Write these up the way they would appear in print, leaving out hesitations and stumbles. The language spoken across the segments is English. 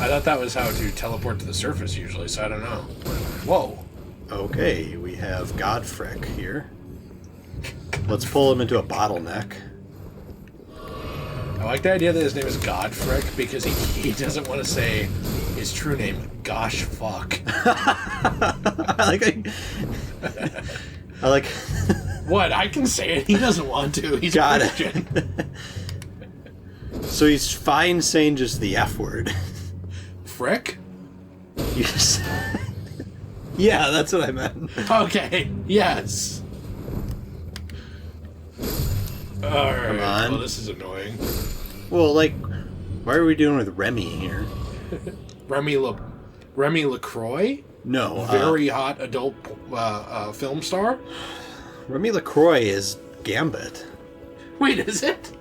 thought that was how to teleport to the surface usually, so I don't know. Whoa. Okay, we have Godfrick here. Let's pull him into a bottleneck. I like the idea that his name is Godfrick because he doesn't want to say his true name. Gosh, fuck. I like. What? I can say it. He doesn't want to. He's Got Christian. So he's fine saying just the F word. Frick? Yes. Yeah, that's what I meant. Okay. Yes. Alright. Come on. Well, this is annoying. Well, like, why are we doing with Remy here? Remy LaCroix? No. Very hot adult film star? Remy LaCroix is Gambit. Wait, is it?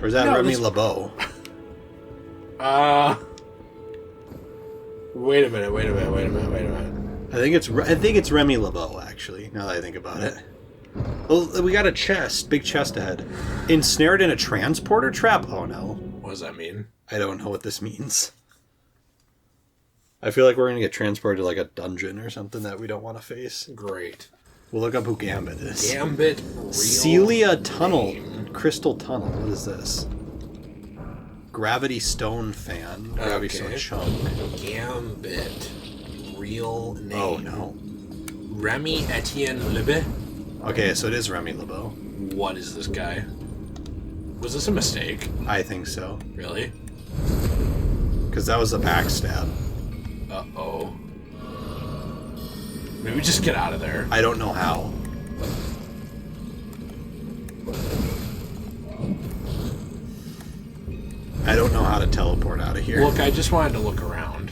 Or is that No, Remy this- LeBeau? Wait a minute. I think it's Remy LeBeau, actually, now that I think about it. Well, we got a chest. Big chest ahead. Ensnared in a transporter trap? Oh, no. What does that mean? I don't know what this means. I feel like we're going to get transported to, like, a dungeon or something that we don't want to face. Great. We'll look up who Gambit is. Gambit real Celia Tunnel. name. Crystal Tunnel. What is this? Gravity Stone Fan. Gravity Stone Chunk. Gambit real name. Oh, no. Remy Etienne Lebe? Okay, so it is Remy LeBeau. What is this guy? Was this a mistake? I think so. Really? Because that was a backstab. Uh-oh. Maybe just get out of there. I don't know how. I don't know how to teleport out of here. Look, I just wanted to look around.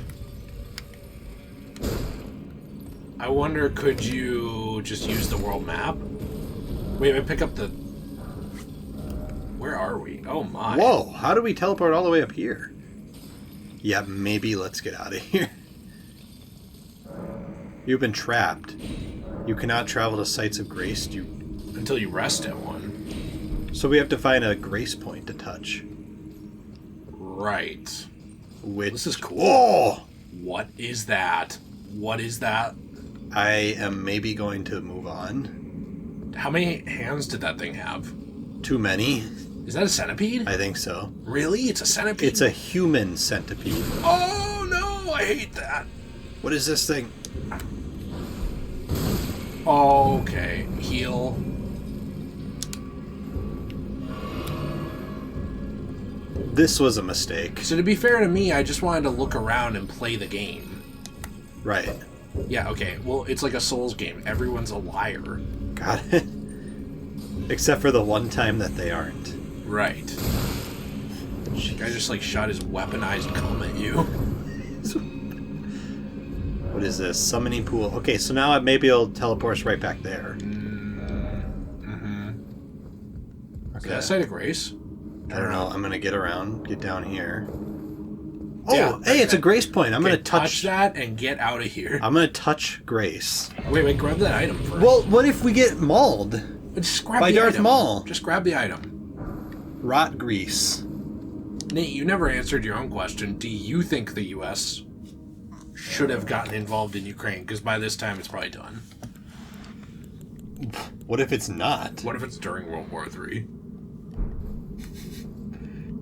I wonder, could you just use the world map? Wait, I pick up the... Where are we? Oh my. Whoa, how do we teleport all the way up here? Yeah, maybe let's get out of here. You've been trapped. You cannot travel to sites of grace. Until you rest at one. So we have to find a grace point to touch. Right. Which... This is cool. Oh! What is that? What is that? I am maybe going to move on. How many hands did that thing have? Too many? Is that a centipede? I think so. Really? It's a centipede? It's a human centipede. Oh no! I hate that. What is this thing? Okay. Heal. This was a mistake. So to be fair to me, I just wanted to look around and play the game. Right. Yeah, okay. Well, it's like a Souls game. Everyone's a liar. Got it. Except for the one time that they aren't. Right. Guy just like shot his weaponized cum at you. What is this? Summoning pool. Okay, so now maybe it'll teleport us right back there. Mm-hmm. Is Okay. that a site of grace? I don't know. I'm gonna get around, get down here. Oh, Yeah, hey, it's a grace point. I'm gonna touch that and get out of here. I'm gonna touch grace. Wait, grab that item first. Well, what if we get mauled just grab by the Darth item. Maul? Just grab the item. Rot grease. Nate, you never answered your own question. Do you think the U.S. should have gotten involved in Ukraine? Because by this time, it's probably done. What if it's not? What if it's during World War III?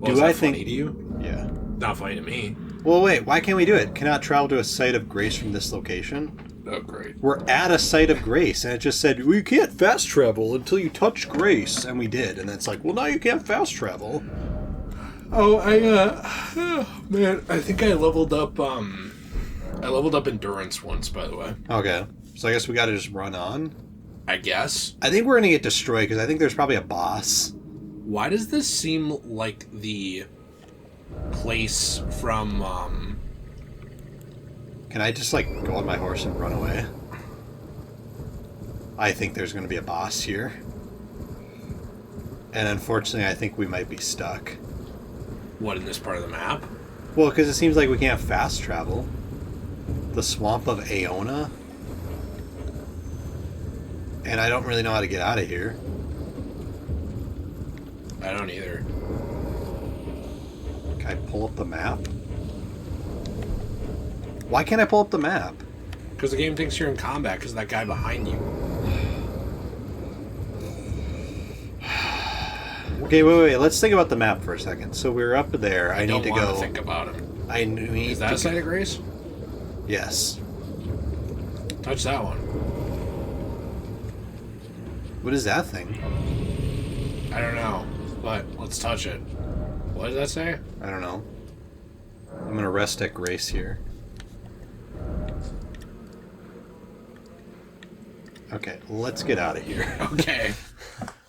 Do is I that think? funny to you? Yeah. Not funny to me. Well, wait. Why can't we do it? Cannot travel to a site of grace from this location. Oh, great. We're at a site of grace, and it just said, we can't fast travel until you touch grace. And we did. And it's like, well, now you can't fast travel. Oh, man, I think I leveled up, endurance once, by the way. Okay. So I guess we gotta just run on. I guess. I think we're gonna get destroyed, because I think there's probably a boss. Why does this seem like the place from, Can I just, like, go on my horse and run away? I think there's gonna be a boss here. And unfortunately, I think we might be stuck. what, in this part of the map? Well, because it seems like we can't fast travel. The Swamp of Aona. And I don't really know how to get out of here. I don't either. Can I pull up the map? Why can't I pull up the map? Because the game thinks you're in combat because of that guy behind you. Okay, wait. Let's think about the map for a second. So we're up there. I need to go. Don't want to think about him. I need Is that a site of grace? Yes. Touch that one. What is that thing? I don't know, but let's touch it. What does that say? I don't know. I'm gonna rest at grace here. Okay, let's get out of here. Okay.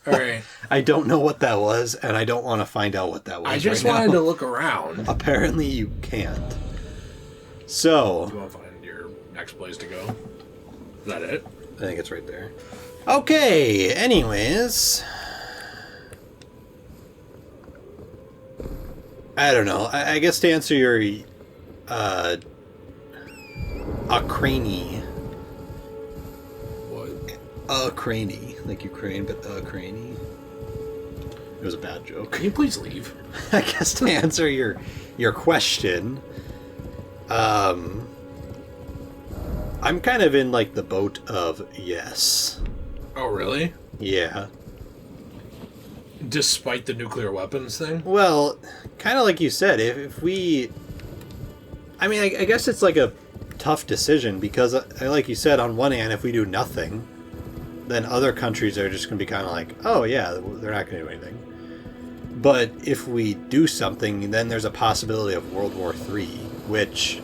All right. I don't know what that was, and I don't want to find out what that was. I just right wanted now. to look around. Apparently, you can't. So, Do you want to find your next place to go? Is that it? I think it's right there. Okay. Anyways, I don't know. I guess to answer your Ukraine. What? Ukraine, like Ukraine, but Ukraine. It was a bad joke. Can you please leave? I guess to answer your question, I'm kind of in like the boat of yes. Oh, really? Yeah. Despite the nuclear weapons thing? Well, kind of like you said, if we... I mean, I guess it's like a tough decision because, like you said, on one hand, if we do nothing, then other countries are just going to be kind of like, oh yeah, they're not going to do anything. But if we do something, then there's a possibility of World War III, which...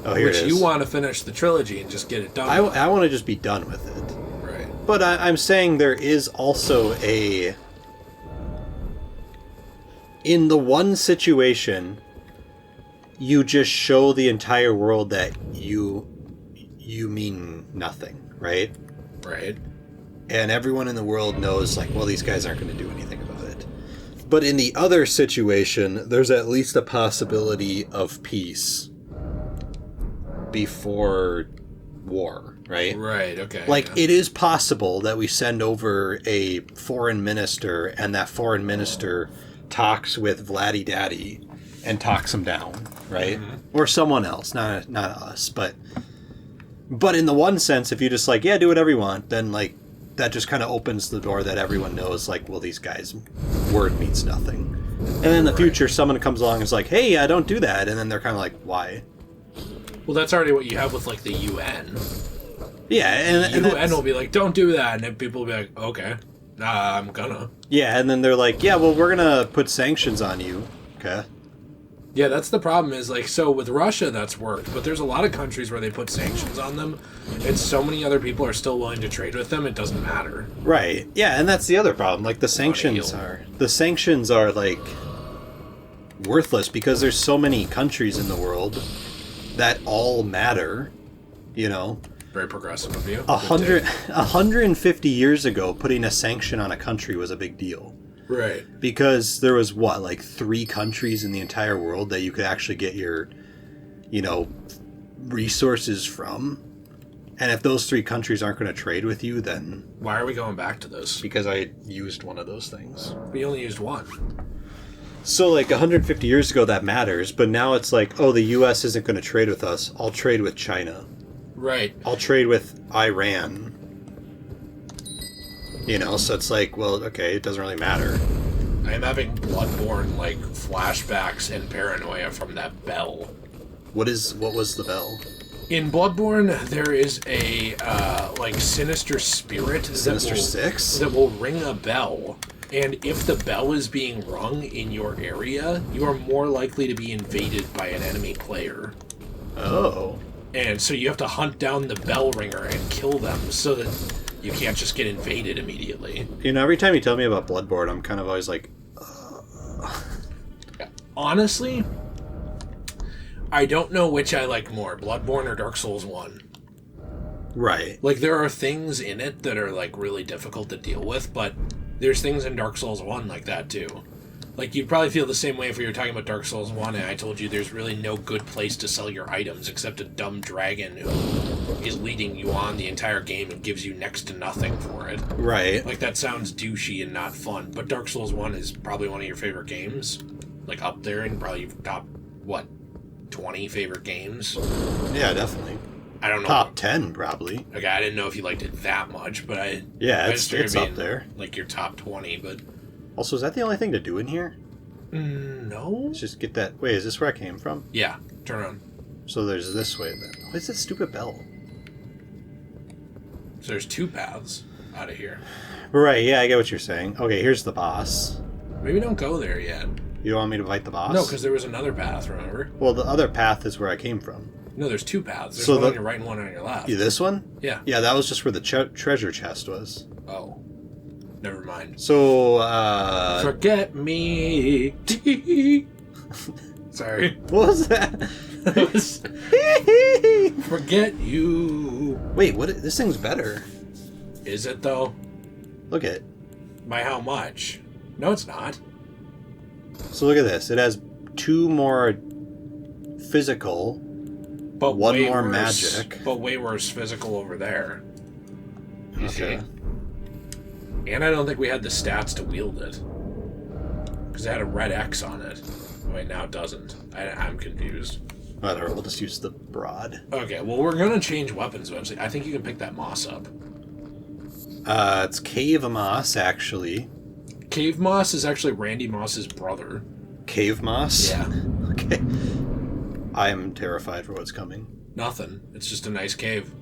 Oh, here it is. Which you want to finish the trilogy and just get it done. I want to just be done with it. Right. But I'm saying there is also a... In the one situation, you just show the entire world that you mean nothing, right? Right. And everyone in the world knows, like, well, these guys aren't going to do anything about it. But in the other situation, there's at least a possibility of peace before war, right? Right, okay. Like, yeah. it is possible that we send over a foreign minister, and that foreign minister talks with Vladdy Daddy and talks him down, right? Mm-hmm. Or someone else, not us. But in the one sense, if you just like, yeah, do whatever you want, then like that just kind of opens the door that everyone knows, like, well, these guys' word means nothing. And in the future, someone comes along and is like, hey, don't do that. And then they're kind of like, why? Well, that's already what you have with, like, the UN. Yeah, and the UN will be like, don't do that. And then people will be like, okay, I'm gonna. Yeah, and then they're like, yeah, well, we're going to put sanctions on you. Okay. Yeah, that's the problem is, like, so with Russia, that's worked. But there's a lot of countries where they put sanctions on them, and so many other people are still willing to trade with them, it doesn't matter. Right. Yeah, and that's the other problem. Like, the sanctions are, like, worthless because there's so many countries in the world that all matter, you know. Very progressive of you. 150 years ago, putting a sanction on a country was a big deal. Right. Because there was, like 3 countries in the entire world that you could actually get your, resources from. And if those 3 countries aren't going to trade with you, then... Why are we going back to this? Because I used one of those things. We only used one. So, like, 150 years ago, that matters. But now it's like, oh, the U.S. isn't going to trade with us. I'll trade with China. Right. I'll trade with Iran. So it's like, well, okay, it doesn't really matter. I am having bloodborne, like, flashbacks and paranoia from that bell. What was the bell? In Bloodborne, there is a, sinister spirit that will ring a bell. And if the bell is being rung in your area, you are more likely to be invaded by an enemy player. Oh. And so you have to hunt down the bell ringer and kill them so that you can't just get invaded immediately. Every time you tell me about Bloodborne, I'm kind of always like... Honestly, I don't know which I like more, Bloodborne or Dark Souls 1. Right. Like, there are things in it that are, like, really difficult to deal with, but there's things in Dark Souls 1 like that, too. Like, you'd probably feel the same way if we were talking about Dark Souls 1 and I told you there's really no good place to sell your items except a dumb dragon who is leading you on the entire game and gives you next to nothing for it. Right. Like, that sounds douchey and not fun, but Dark Souls 1 is probably one of your favorite games. Like, up there and probably top, 20 favorite games. Yeah, definitely. I don't know. Top 10, probably. Okay, I didn't know if you liked it that much, but Yeah, I it's just figured up there. Like your top 20, but... Also, is that the only thing to do in here? No. Let's just get that... Wait, is this where I came from? Yeah, turn around. So there's this way then. What is this stupid bell? So there's 2 paths out of here. Right, yeah, I get what you're saying. Okay, here's the boss. Maybe don't go there yet. You don't want me to fight the boss? No, because there was another path, remember? Well, the other path is where I came from. No, there's 2 paths. There's So one on your right and one on your left. Yeah, this one? Yeah. Yeah, that was just where the treasure chest was. Oh. Never mind. So, Forget me. Sorry. What was that? That was... Forget you. Wait, what? This thing's better. Is it, though? Look at it. By how much? No, it's not. So look at this. It has 2 more physical, But 1 way more worse, magic. But way worse physical over there. You Okay. see? And I don't think we had the stats to wield it. Because it had a red X on it. Wait, now it doesn't. I'm confused. Whatever, we'll just use the broad. Okay, well, we're going to change weapons eventually. I think you can pick that moss up. It's Cave Moss, actually. Cave Moss is actually Randy Moss's brother. Cave Moss? Yeah. Okay. I am terrified for what's coming. Nothing. It's just a nice cave.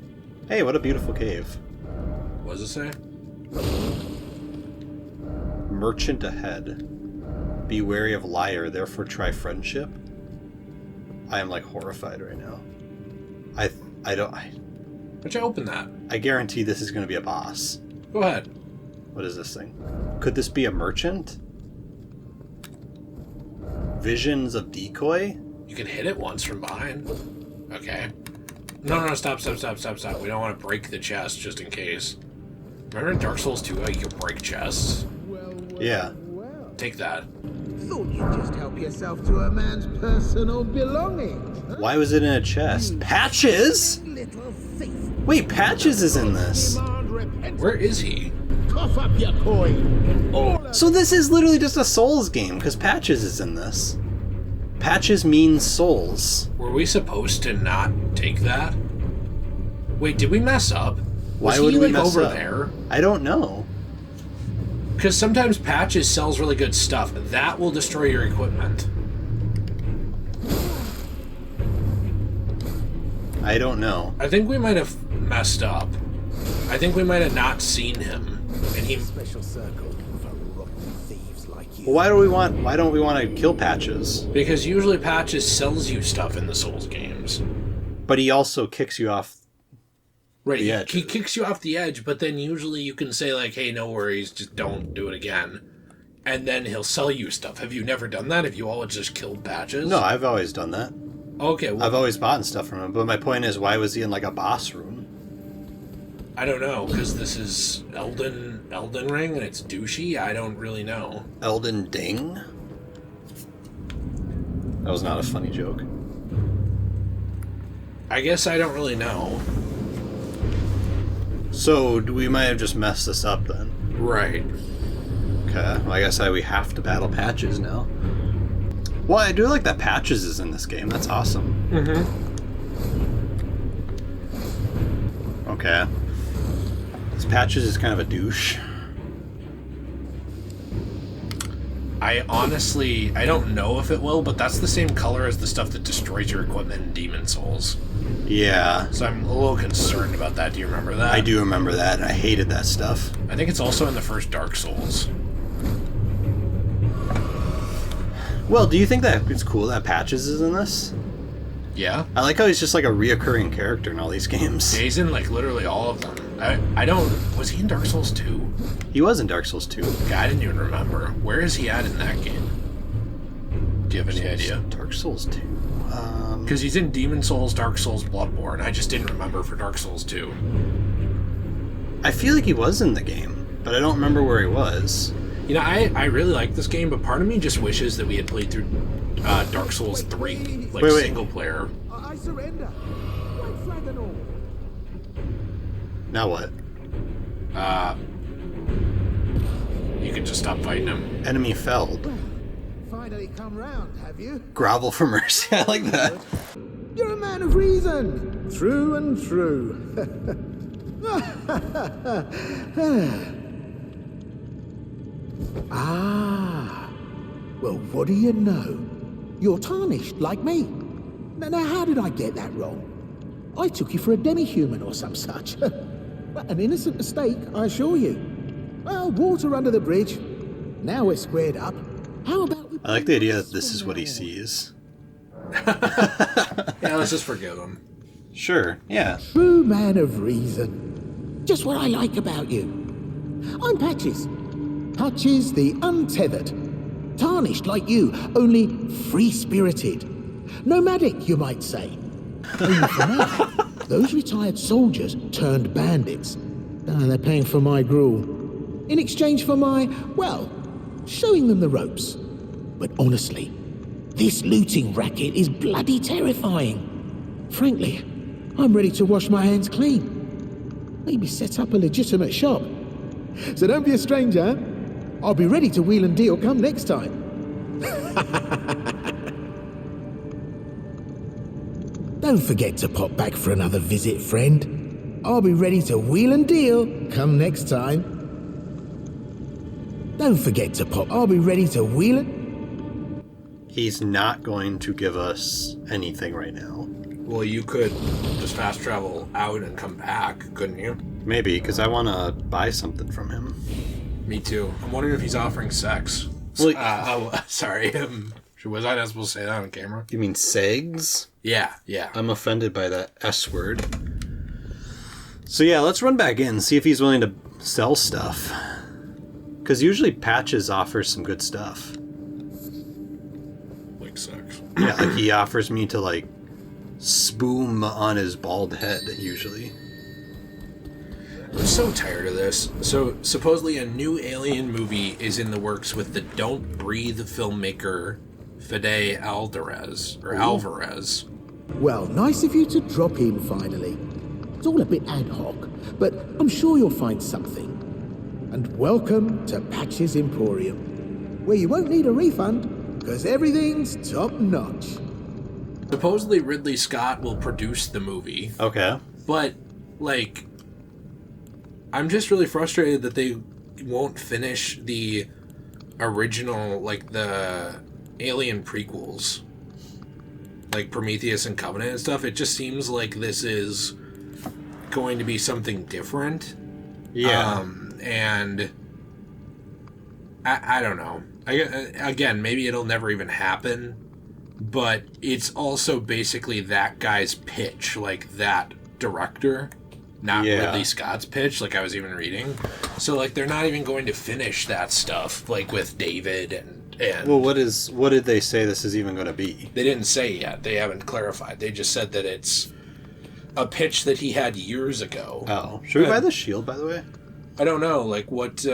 Hey, what a beautiful cave. What does it say? Merchant ahead. Be wary of liar, therefore try friendship. I am like horrified right now. I don't. Why'd you open that? I guarantee this is going to be a boss. Go ahead. What is this thing? Could this be a merchant? Visions of decoy? You can hit it once from behind. Okay. No, stop. We don't want to break the chest just in case. Remember in Dark Souls 2 how you could break chests? Yeah. Take that. Thought you'd just help yourself to a man's personal belongings. Huh? Why was it in a chest? Patches? Little thief. Wait, Patches is in this. Where is he? Cough up your coin. So this is literally just a Souls game, because Patches is in this. Patches means souls. Were we supposed to not take that? Wait, did we mess up? Why Was would he we like mess over up? there? I don't know. Because sometimes Patches sells really good stuff. That will destroy your equipment. I don't know. I think we might have messed up. I think we might have not seen him. And he... Special circle for rotten thieves like you. Well, why don't we want to kill Patches? Because usually Patches sells you stuff in the Souls games. But he also kicks you off. Right, The edge. he kicks you off the edge, but then usually you can say like, hey, no worries, just don't do it again. And then he'll sell you stuff. Have you never done that? Have you always just killed Patches? No, I've always done that. Okay, well, I've always bought stuff from him. But my point is, why was he in like a boss room? I don't know, because this is Elden Ring, and it's douchey. I don't really know. Elden Ding? That was not a funny joke. I guess I don't really know. So, we might have just messed this up then. Right. Okay, well, I guess we have to battle Patches now. Well, I do like that Patches is in this game. That's awesome. Mm-hmm. Okay. This Patches is kind of a douche. I don't know if it will, but that's the same color as the stuff that destroys your equipment in Demon Souls. Yeah. So I'm a little concerned about that. Do you remember that? I do remember that, and I hated that stuff. I think it's also in the first Dark Souls. Well, do you think that it's cool that Patches is in this? Yeah? I like how he's just like a reoccurring character in all these games. Yeah, he's in like literally all of them. I don't... Was he in Dark Souls 2? He was in Dark Souls 2. God, I didn't even remember. Where is he at in that game? Do you have any idea? Dark Souls 2. Because he's in Demon Souls, Dark Souls, Bloodborne. I just didn't remember for Dark Souls 2. I feel like he was in the game, but I don't remember where he was. You know, I really like this game, but part of me just wishes that we had played through Dark Souls 3, like Wait. single player. I surrender. White flag and all. Now what? You could just stop fighting him. Enemy felled. Fine. finally come round, have you? Grovel for mercy. I like that. You're a man of reason. True and true. Ah. Well, what do you know? You're tarnished, like me. Now, how did I get that wrong? I took you for a demi-human or some such. An innocent mistake, I assure you. Well, water under the bridge. Now we're squared up. How about we... I like the idea that this is what he sees. Yeah, let's just forgive him. Sure, yeah. True man of reason. Just what I like about you. I'm Patches. Patches the untethered. Tarnished like you, only free-spirited. Nomadic, you might say. Only for now, those retired soldiers turned bandits. They're paying for my gruel. In exchange for my, well, showing them the ropes. But honestly, this looting racket is bloody terrifying. Frankly, I'm ready to wash my hands clean. Maybe set up a legitimate shop. So don't be a stranger. I'll be ready to wheel and deal come next time. Don't forget to pop back for another visit, friend. I'll be ready to wheel and deal come next time. Don't forget to pop. I'll be ready to wheel and... He's not going to give us anything right now. Well, you could just fast travel out and come back, couldn't you? Maybe, because I want to buy something from him. Me too. I'm wondering if he's offering sex. Well, Sorry. Was I not supposed to say that on camera? You mean segs? Yeah. I'm offended by that S word. So yeah, let's run back in, see if he's willing to sell stuff. Because usually Patches offers some good stuff. Like sex. Yeah, like he offers me to like spoon on his bald head, usually. I'm so tired of this. So, supposedly a new Alien movie is in the works with the Don't Breathe filmmaker Fede Alvarez. Well, nice of you to drop in finally. It's all a bit ad hoc, but I'm sure you'll find something. And welcome to Patches Emporium, where you won't need a refund, because everything's top-notch. Supposedly Ridley Scott will produce the movie. Okay. But, like, I'm just really frustrated that they won't finish the original, like, the Alien prequels. Like Prometheus and Covenant and stuff. It just seems like this is going to be something different. Yeah. And I don't know. Again, maybe it'll never even happen. But it's also basically that guy's pitch, like that director. Not Ridley Scott's pitch, like I was even reading. So, like, they're not even going to finish that stuff, like with David and well, what did they say this is even going to be? They didn't say yet. They haven't clarified. They just said that it's a pitch that he had years ago. Oh. Should we buy the shield, by the way? I don't know, like, what,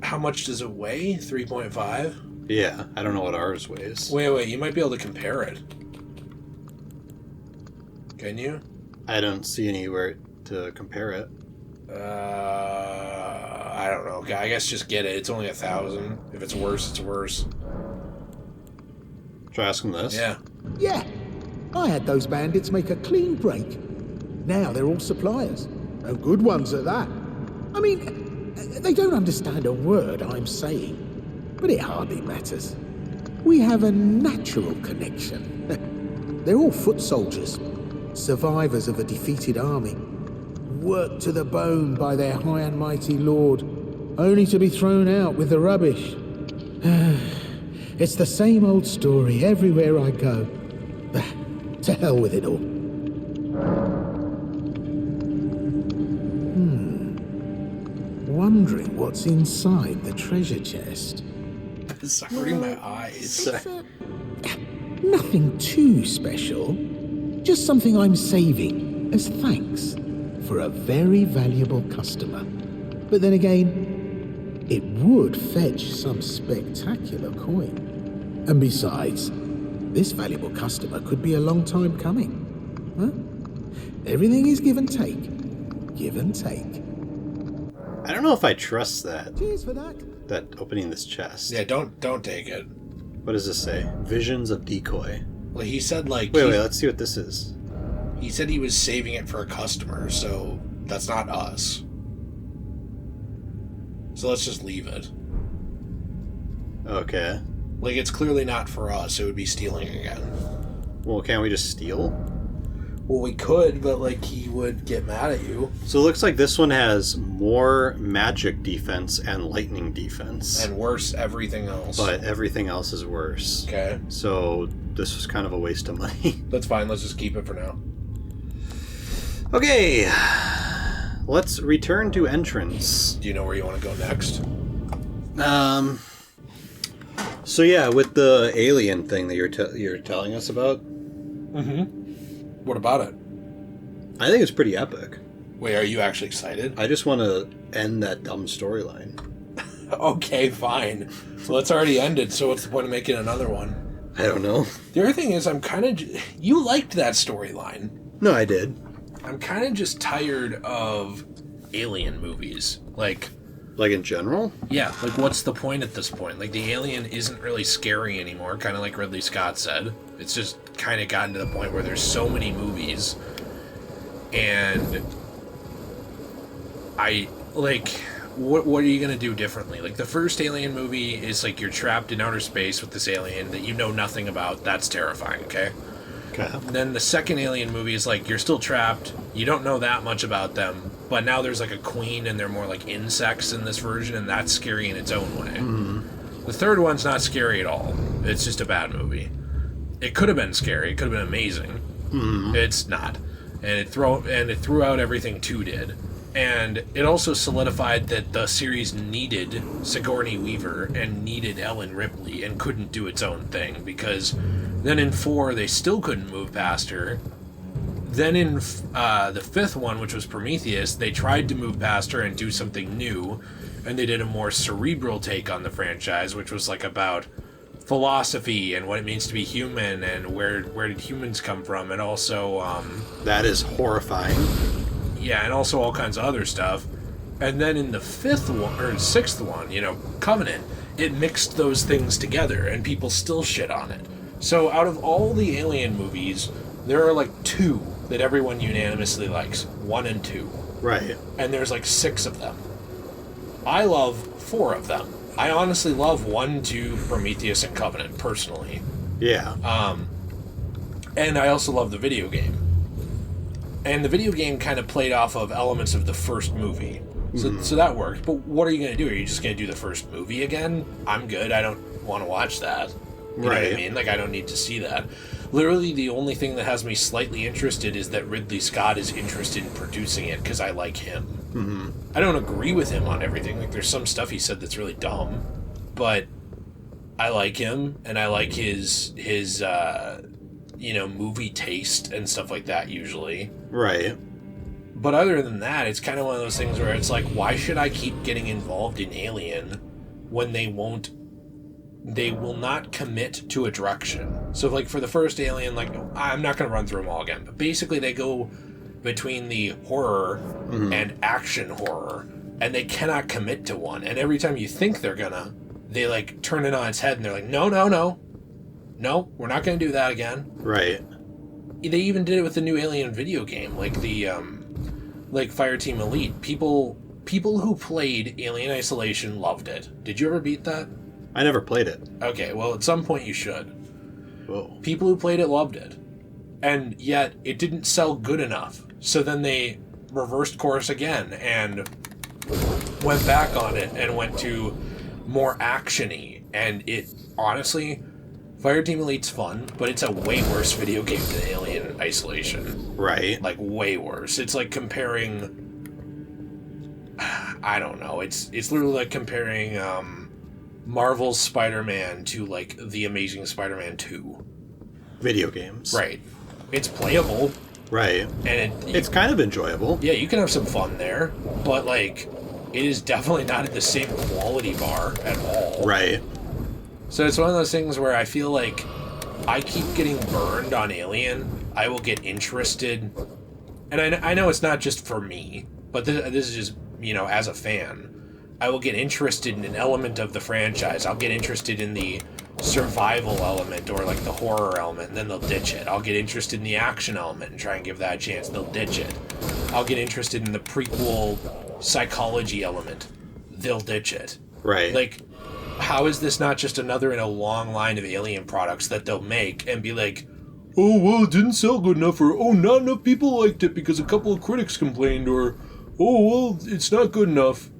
how much does it weigh? 3.5? Yeah, I don't know what ours weighs. Wait, you might be able to compare it. Can you? I don't see anywhere to compare it. I don't know. I guess just get it. It's only 1,000. If it's worse, it's worse. Should I ask him this? Yeah. Yeah, I had those bandits make a clean break. Now they're all suppliers, and good ones at that. I mean, they don't understand a word I'm saying, but it hardly matters. We have a natural connection. They're all foot soldiers, survivors of a defeated army, worked to the bone by their high and mighty lord, only to be thrown out with the rubbish. It's the same old story everywhere I go. To hell with it all. Wondering what's inside the treasure chest. It's hurting my eyes. Nothing too special. Just something I'm saving as thanks for a very valuable customer. But then again, it would fetch some spectacular coin. And besides, this valuable customer could be a long time coming. Huh? Everything is give and take. Give and take. I don't know if I trust that. Cheers for that. that opening this chest. Yeah, don't take it. What does this say? Visions of decoy. Well, he said like... Wait, let's see what this is. He said he was saving it for a customer, so that's not us. So let's just leave it. Okay. Like, it's clearly not for us. It would be stealing again. Well, can't we just steal? Well, we could, but, like, he would get mad at you. So it looks like this one has more magic defense and lightning defense. And worse, everything else. But everything else is worse. Okay. So this was kind of a waste of money. That's fine. Let's just keep it for now. Okay. Let's return to entrance. Do you know where you want to go next? So yeah, with the alien thing that you're telling us about, What about it? I think it's pretty epic. Wait, are you actually excited? I just want to end that dumb storyline. Okay, fine. So it's already ended, so what's the point of making another one? I don't know. The other thing is, I'm kind of... You liked that storyline. No, I did. I'm kind of just tired of alien movies. Like in general? Yeah, like what's the point at this point? Like the alien isn't really scary anymore, kind of like Ridley Scott said. It's just kind of gotten to the point where there's so many movies, and what are you gonna do differently? Like the first Alien movie is like you're trapped in outer space with this alien that you know nothing about. That's terrifying, okay? Okay. And then the second Alien movie is like you're still trapped, you don't know that much about them, but now there's like a queen and they're more like insects in this version, and that's scary in its own way. Mm-hmm. The third one's not scary at all. It's just a bad movie. It could have been scary, it could have been amazing. Mm-hmm. It's not. And it threw out everything 2 did. And it also solidified that the series needed Sigourney Weaver and needed Ellen Ripley and couldn't do its own thing, because then in 4 they still couldn't move past her. Then in the 5th one, which was Prometheus, they tried to move past her and do something new, and they did a more cerebral take on the franchise, which was like about philosophy and what it means to be human and where did humans come from, and also that is horrifying. Yeah, and also all kinds of other stuff. And then in the 5th one, or 6th one, Covenant, it mixed those things together, and people still shit on it. So out of all the Alien movies, there are like 2 that everyone unanimously likes. 1 and 2. Right. And there's like 6 of them. I love 4 of them. I honestly love 1, 2, Prometheus, and Covenant, personally. Yeah. And I also love the video game. And the video game kind of played off of elements of the first movie. So that worked. But what are you going to do? Are you just going to do the first movie again? I'm good. I don't want to watch that. You know what I mean? Like, I don't need to see that. Literally, the only thing that has me slightly interested is that Ridley Scott is interested in producing it because I like him. Mm-hmm. I don't agree with him on everything. Like, there's some stuff he said that's really dumb. But I like him, and I like his movie taste and stuff like that usually. Right. But other than that, it's kind of one of those things where it's like, why should I keep getting involved in Alien when they will not commit to a direction? So like for the first Alien, like I'm not going to run through them all again, but basically they go between the horror and action horror, and they cannot commit to one. And every time you think they're gonna, they like turn it on its head and they're like, no, we're not going to do that again. Right. They even did it with the new Alien video game, like the like Fireteam Elite. People who played Alien Isolation loved it. Did you ever beat that? I never played it. Okay, well at some point you should. Whoa. People who played it loved it. And yet it didn't sell good enough. So then they reversed course again and went back on it and went to more action-y. And it honestly, Fireteam Elite's fun, but it's a way worse video game than Alien Isolation. Right. Like, way worse. It's like comparing... I don't know. It's literally like comparing Marvel's Spider-Man to, like, The Amazing Spider-Man 2. Video games. Right. It's playable. Right. And it's kind of enjoyable. Yeah, you can have some fun there, but, like, it is definitely not at the same quality bar at all. Right. So it's one of those things where I feel like I keep getting burned on Alien. I will get interested. And I know it's not just for me, but this is just, as a fan. I will get interested in an element of the franchise. I'll get interested in the survival element or like the horror element, and then they'll ditch it. I'll get interested in the action element and try and give that a chance. They'll ditch it. I'll get interested in the prequel psychology element. They'll ditch it. Right. Like, how is this not just another in a long line of Alien products that they'll make and be like, oh, well, it didn't sell good enough, or, oh, not enough people liked it because a couple of critics complained, or, oh, well, it's not good enough.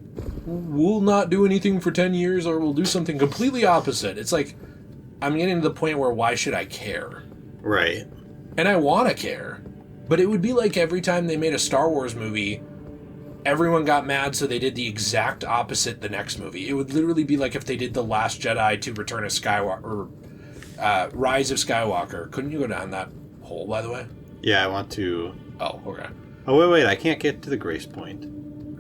We'll not do anything for 10 years, or we'll do something completely opposite. It's like, I'm getting to the point where why should I care? Right. And I want to care. But it would be like every time they made a Star Wars movie, everyone got mad, so they did the exact opposite the next movie. It would literally be like if they did The Last Jedi to Return of Skywalker, or Rise of Skywalker. Couldn't you go down that hole, by the way? Yeah, I want to... Oh, okay. Oh, wait, I can't get to the grace point.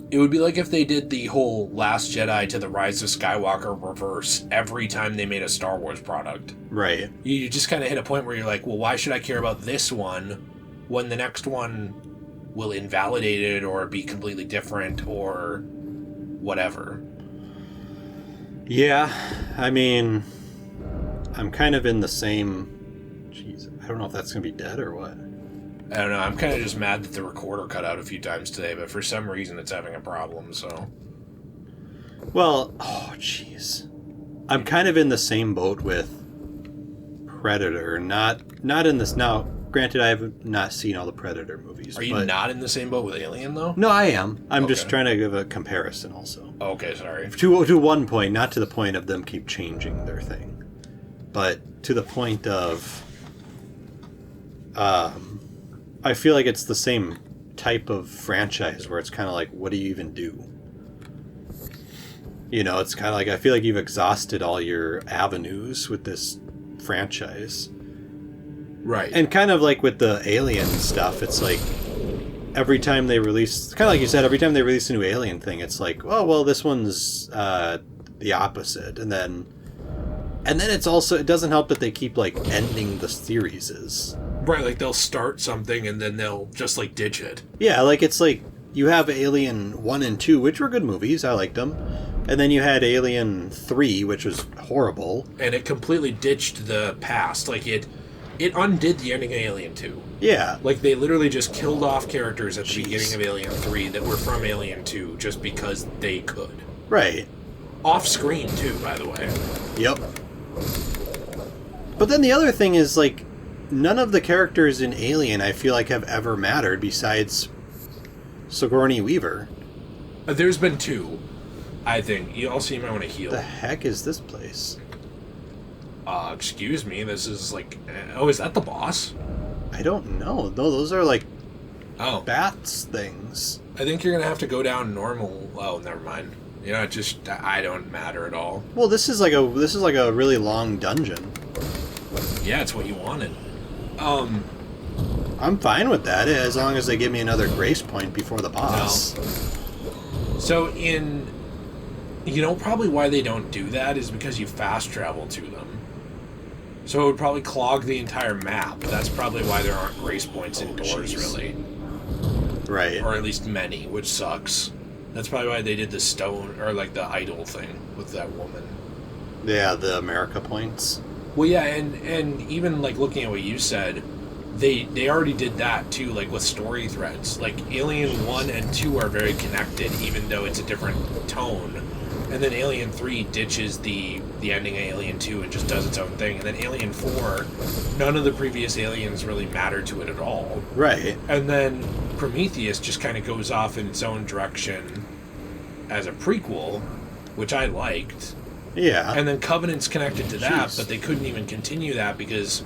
It would be like if they did the whole Last Jedi to the Rise of Skywalker reverse every time they made a Star Wars product. Right. You just kind of hit a point where you're like, well, why should I care about this one when the next one will invalidate it or be completely different or whatever? Yeah, I mean, I'm kind of in the same... Jeez, I don't know if that's going to be dead or what. I don't know, I'm kind of just mad that the recorder cut out a few times today, but for some reason it's having a problem, so... Well, oh, jeez. I'm kind of in the same boat with Predator. Not in this... Now, granted, I have not seen all the Predator movies. Are you not in the same boat with Alien, though? No, I am. I'm Okay. just trying to give a comparison also. Okay, sorry. To one point, not to the point of them keep changing their thing, but to the point of... I feel like it's the same type of franchise where it's kind of like, what do you even do? You know, it's kind of like, I feel like you've exhausted all your avenues with this franchise. Right. And kind of like with the Alien stuff, it's like every time they release, kind of like you said, every time they release a new Alien thing, it's like, oh, well, this one's the opposite. And then it's also, it doesn't help that they keep like ending the series. Right, like they'll start something and then they'll just like ditch it. Yeah, like it's like you have Alien 1 and 2, which were good movies, I liked them. And then you had Alien 3, which was horrible. And it completely ditched the past. Like it undid the ending of Alien 2. Yeah. Like they literally just killed off characters at the beginning of Alien 3 that were from Alien 2 just because they could. Right. Off screen too, by the way. Yep. But then the other thing is like, none of the characters in Alien I feel like have ever mattered besides Sigourney Weaver. There's been two, I think. You also might want to heal. The heck is this place? Excuse me, this is like... Oh, is that the boss? I don't know. No, those are like bats things. I think you're going to have to go down normal... Oh, never mind. You know, I don't matter at all. Well, this is like a really long dungeon. Yeah, it's what you wanted. I'm fine with that, as long as they give me another grace point before the boss. No. So probably why they don't do that is because you fast travel to them. So it would probably clog the entire map. That's probably why there aren't grace points indoors, really. Right. Or at least many, which sucks. That's probably why they did the stone, or like the idol thing with that woman. Yeah, the America points. Well, yeah, and even like looking at what you said, they already did that too, like with story threads. Like Alien 1 and 2 are very connected, even though it's a different tone. And then Alien 3 ditches the ending of Alien 2 and just does its own thing. And then Alien 4, none of the previous aliens really matter to it at all. Right. And then Prometheus just kind of goes off in its own direction as a prequel, which I liked. Yeah. And then Covenant's connected to that, but they couldn't even continue that because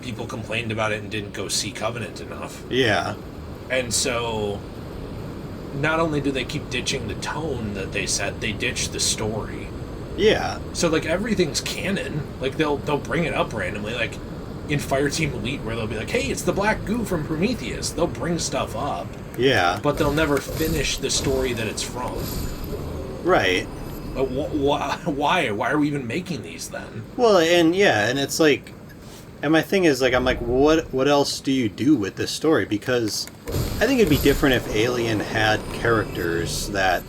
people complained about it and didn't go see Covenant enough. Yeah. And so, not only do they keep ditching the tone that they set, they ditch the story. Yeah. So, like, everything's canon. Like, they'll bring it up randomly, like in Fireteam Elite, where they'll be like, hey, it's the black goo from Prometheus. They'll bring stuff up. Yeah. But they'll never finish the story that it's from. Right. Why? Why are we even making these then? Well, and it's like, and my thing is like, I'm like, what else do you do with this story? Because I think it'd be different if Alien had characters that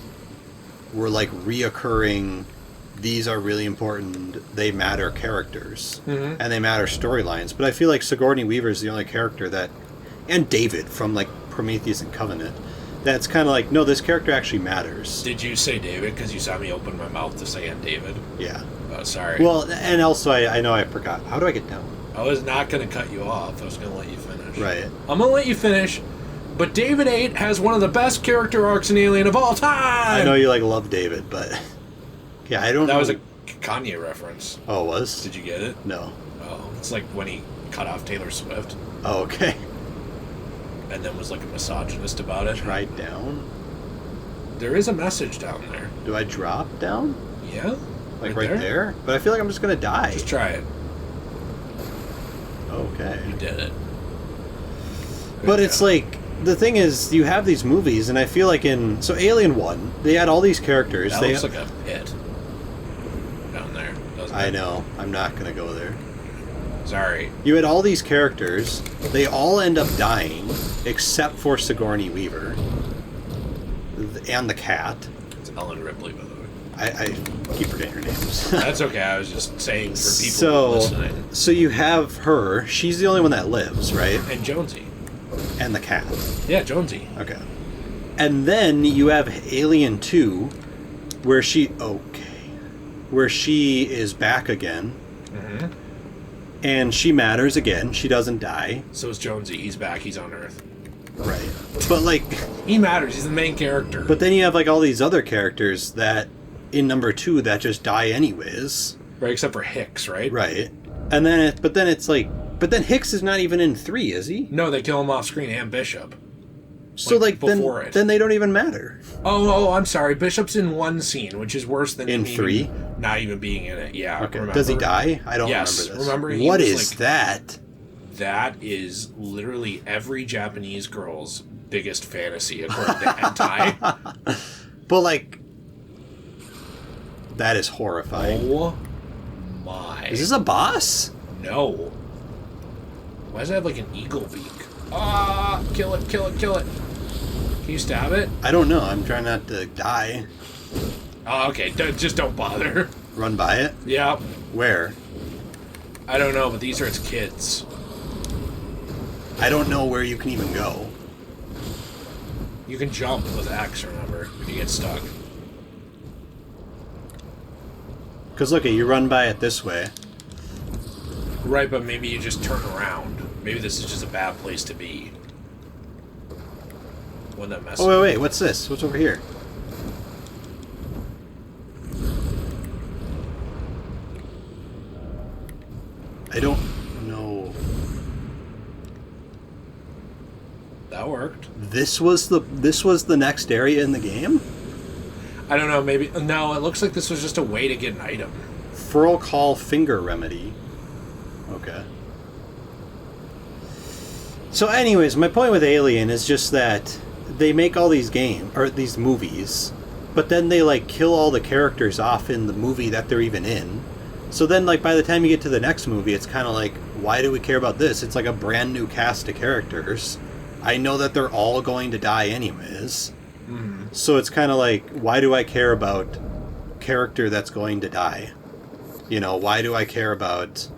were like reoccurring. These are really important. They matter characters, and they matter storylines. But I feel like Sigourney Weaver is the only character that, and David from like Prometheus and Covenant, that's kind of like, no, this character actually matters. Did you say David because you saw me open my mouth to say David? Yeah. Oh, sorry. Well, and also I know I forgot. How do I get down? I was not going to cut you off. I was going to let you finish. Right. I'm going to let you finish, but David 8 has one of the best character arcs in Alien of all time! I know you like love David, but yeah, I don't know. That was a Kanye reference. Oh, it was? Did you get it? No. Oh, it's like when he cut off Taylor Swift. Oh, okay. And then was like a misogynist about it. Try down? There is a message down there. Do I drop down? Yeah? Like right there? But I feel like I'm just going to die. Just try it. Okay. You did it. But it's like, the thing is, you have these movies, and I feel like so Alien 1, they had all these characters. That looks like a pit down there, doesn't it? I know. I'm not going to go there. Sorry. You had all these characters. They all end up dying, except for Sigourney Weaver. And the cat. It's Ellen Ripley, by the way. I keep forgetting her names. That's okay. I was just saying for people listening. So you have her. She's the only one that lives, right? And Jonesy. And the cat. Yeah, Jonesy. Okay. And then you have Alien 2, where she is back again. Mm-hmm. And she matters again. She doesn't die. So is Jonesy. He's back. He's on Earth. Right. But like... He matters. He's the main character. But then you have like all these other characters that, in number 2, that just die anyways. Right, except for Hicks, right? Right. And then it's like... But then Hicks is not even in 3, is he? No, they kill him off screen, and Bishop. So then they don't even matter. Oh, I'm sorry. Bishop's in one scene, which is worse than in 3. Not even being in it. Yeah. Okay. Remember? Does he die? I don't remember this. Remember? What is like, that? That is literally every Japanese girl's biggest fantasy, according to hentai. But like, that is horrifying. Oh my! Is this a boss? No. Why does it have like an eagle beak? Ah! Kill it! Kill it! Kill it! Can you stab it? I don't know. I'm trying not to die. Oh, okay. Just don't bother. Run by it? Yeah. Where? I don't know, but these are its kids. I don't know where you can even go. You can jump with X, remember, if you get stuck. Because look, you run by it this way. Right, but maybe you just turn around. Maybe this is just a bad place to be. Wouldn't that mess Oh, wait, what's this? What's over here? I don't know. That worked. This was the next area in the game? I don't know, maybe... No, it looks like this was just a way to get an item. Furl Call Finger Remedy. Okay. So anyways, my point with Alien is just that they make all these these movies, but then they like kill all the characters off in the movie that they're even in. So then like by the time you get to the next movie, it's kind of like, why do we care about this? It's like a brand new cast of characters. I know that they're all going to die anyways. Mm-hmm. So it's kind of like, why do I care about character that's going to die? You know, why do I care about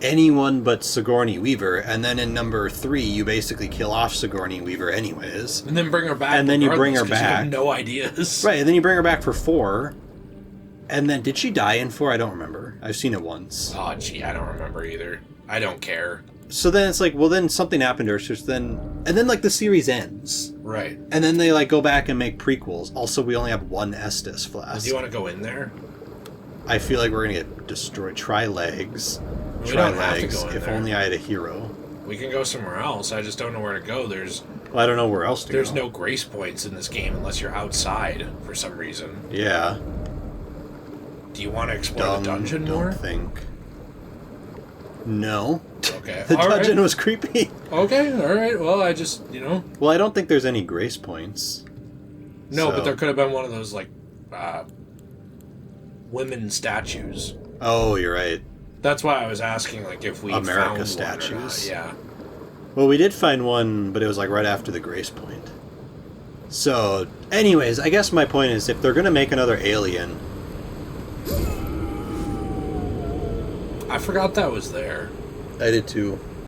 anyone but Sigourney Weaver? And then in number 3, you basically kill off Sigourney Weaver anyways. And then bring her back. And then you bring her back. You have no ideas. Right, and then you bring her back for 4. And then, did she die in 4? I don't remember. I've seen it once. Oh, gee, I don't remember either. I don't care. So then it's like, well, then something happened to her. So then, and then like the series ends. Right. And then they like go back and make prequels. Also, we only have one Estes flask. Do you want to go in there? I feel like we're gonna get destroyed. Try legs. We Try don't have to legs. go in If there. only I had a hero. We can go somewhere else. I just don't know where to go. Well, I don't know where else to go. There's no grace points in this game unless you're outside for some reason. Yeah. Do you want to explore the dungeon don't more? Think. No. Okay. The all dungeon right. was creepy. Okay, alright. Well, I just, Well, I don't think there's any grace points. No, So- but there could have been one of those, like, women statues. Oh, you're right. That's why I was asking, like, if we America found one or statues. not. Yeah. Well, we did find one, but it was like right after the grace point. So, anyways, I guess my point is if they're going to make another Alien... I forgot that was there. I did too.